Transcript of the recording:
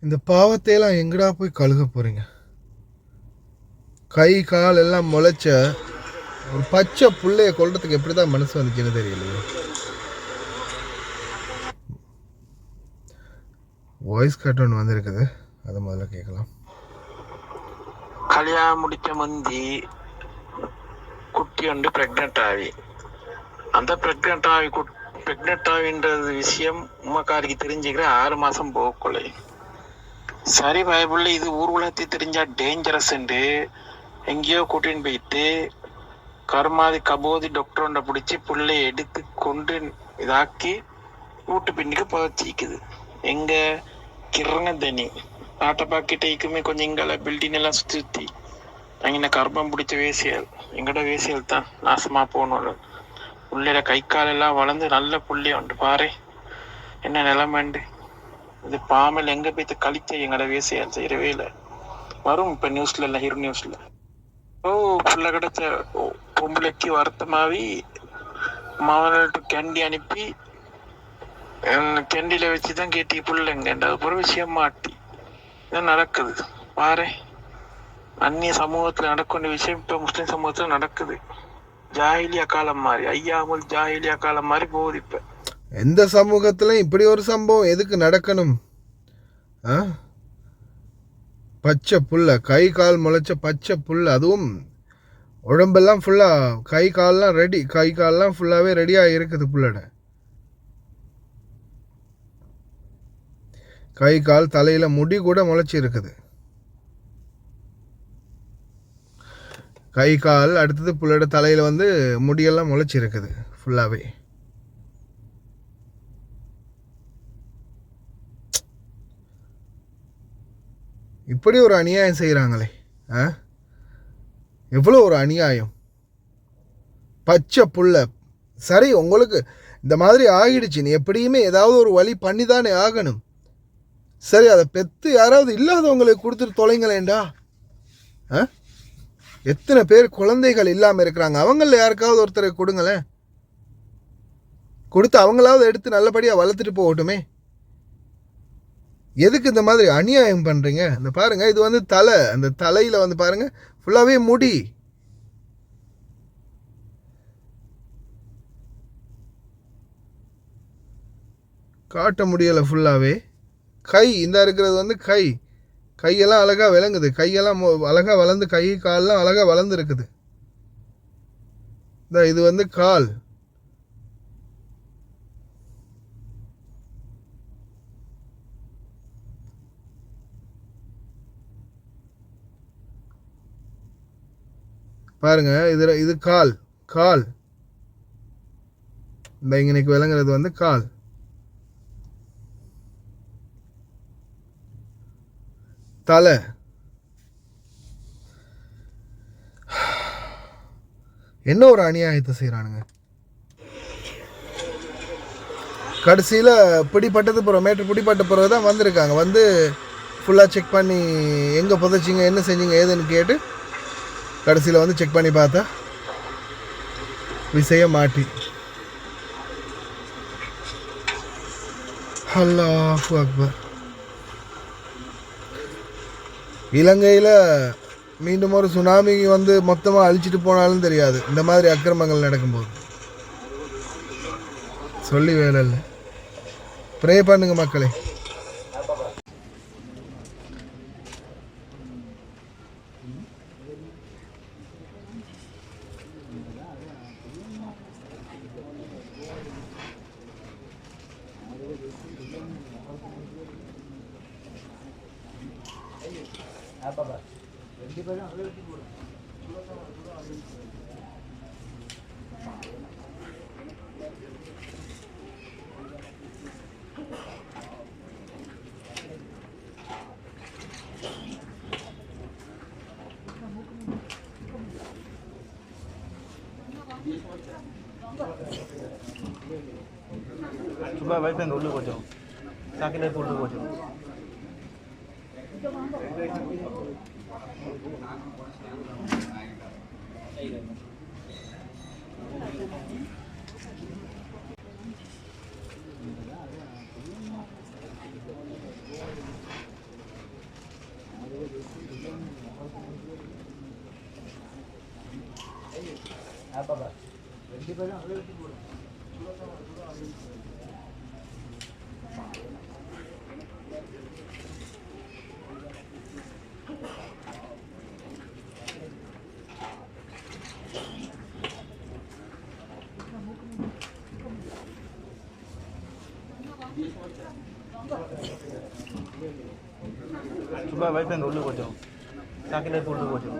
இந்த பாவத்தையெல்லாம் எங்கடா போய் கழுக போகிறீங்க? கை கால் எல்லாம் முளைச்ச ஒரு பச்சை புள்ளைய கொல்றதுக்கு எப்படி தான் மனசு வந்துச்சுன்னு தெரியலையே. வாய்ஸ் கட் ஒன்று வந்திருக்குது, அதை முதல்ல கேட்கலாம். கல்யாணம் முடிச்ச முந்தி குட்டி ஒன்று பிரெக்னென்ட் ஆகி, அந்த பிரெக்னென்ட் ஆகின்றது விஷயம் உமாக்காரிக்கு தெரிஞ்சுக்கிற 6 மாசம் போகக்குள்ள சரி பயப்புள்ள இது ஊர் உலகத்தை தெரிஞ்சா டேஞ்சரஸ் எங்கேயோ கூட்டின்னு போயிட்டு கருமாதி கபோதி டாக்டர் பிடிச்சி புள்ளைய எடுத்து கொண்டு இதாக்கி வீட்டு பின்னுக்கு பச்சிக்குது. எங்க கிரண தனி நாட்டப்பாக்கிட்டேக்குமே கொஞ்சம் இங்கால பில்டிங் எல்லாம் சுற்றி அங்கே கர்ப்பம் பிடிச்ச வேசியல் எங்கட வேசியல் தான் நாசமா போகணும். புள்ளையில கை காலெல்லாம் வளர்ந்து நல்ல புள்ளைய உண்டு பாரு என்ன நிலைமைண்டு. இது பாமல் எங்க போய்த்து கழிச்ச எங்கட வேசியல் செய்யறவே இல்லை. வரும் இப்ப நியூஸ்ல இல்லை, ஹீரோ நியூஸ்ல புள்ள கிடைச்ச பொம்பளைக்கு வருத்தமாவி மாவட்ட கேண்டி அனுப்பி கேண்டியில வச்சுதான் கேட்டி புள்ளைங்க ஒரு விஷயம் மாட்டி இதான் நடக்குது பாரு. அந்நிய சமூகத்துல நடக்கிற விஷயம் இப்ப முஸ்லிம் சமூகத்துல நடக்குது. ஜாஹிலியா காலம் மாதிரி, ஐயாமுல் ஜாஹிலியா காலம் மாதிரி போகுது. இப்ப எந்த சமூகத்துல இப்படி ஒரு சம்பவம் எதுக்கு நடக்கணும்? பச்சை புல்ல, கை கால் முளைச்ச பச்சை புல், அதுவும் உடம்பெல்லாம் ஃபுல்லாக கை கால்லாம் ரெடி, கை கால்லாம் ஃபுல்லாகவே ரெடியாக இருக்குது. புல்லட கை கால் தலையில் முடி கூட முளைச்சி இருக்குது. கை கால் அடுத்தது புல்லோட தலையில் வந்து முடியெல்லாம் முளைச்சி இருக்குது ஃபுல்லாகவே. இப்படி ஒரு அநியாயம் செய்கிறாங்களே, எவ்வளோ ஒரு அநியாயம். பச்சை புள்ள சரி, உங்களுக்கு இந்த மாதிரி ஆகிடுச்சு, நீ எப்படியுமே ஏதாவது ஒரு வழி பண்ணி தானே ஆகணும். சரி, அதை பெற்று யாராவது இல்லாதவங்களுக்கு கொடுத்துட்டு தொலைங்களேண்டா. எத்தனை பேர் குழந்தைகள் இல்லாமல் இருக்கிறாங்க, அவங்கள யாருக்காவது ஒருத்தரை கொடுங்களேன். கொடுத்து அவங்களாவது எடுத்து நல்லபடியாக வளர்த்துட்டு போகட்டுமே. எதுக்கு இந்த மாதிரி அநியாயம் பண்ணுறீங்க? இந்த பாருங்க, இது வந்து தலை, அந்த தலையில் வந்து பாருங்க ஃபுல்லாகவே முடி. காட்ட முடியலை ஃபுல்லாகவே. கை இந்த இருக்கிறது வந்து கையெல்லாம் அழகாக விளங்குது, கையெல்லாம் அழகாக வளர்ந்து, கை கால்லாம் அழகாக வளர்ந்து இருக்குது. இந்த இது வந்து கால். பாருங்க, இது கால். கால் இந்த இன்னைக்கு விளங்குறது வந்து கால். தலை. என்ன ஒரு அநியாயத்தை செய்கிறானுங்க. கடைசியில் பிடிப்பட்டது பிறகு, மேட்ரு பிடிப்பட்ட பிறகு தான் வந்திருக்காங்க. வந்து ஃபுல்லாக செக் பண்ணி எங்கே புதைச்சிங்க, என்ன செஞ்சீங்க ஏதுன்னு கேட்டு கடைசியில் வந்து செக் பண்ணி பார்த்தா விஷயம் மாட்டி. அல்லாஹு அக்பர். இலங்கையில் மீண்டும் ஒரு சுனாமி வந்து மொத்தமாக அழிச்சிட்டு போனாலும் தெரியாது, இந்த மாதிரி அக்கிரமங்கள் நடக்கும்போது. சொல்லி வேலை இல்லை. ப்ரே பண்ணுங்க மக்களே. coba wifi dulu kocok sakit dulu kocok சும்மா வைஃப் அந்த உள்ளு கொஞ்சம் சாக்கில் எடுத்து உள்ளு கொஞ்சம்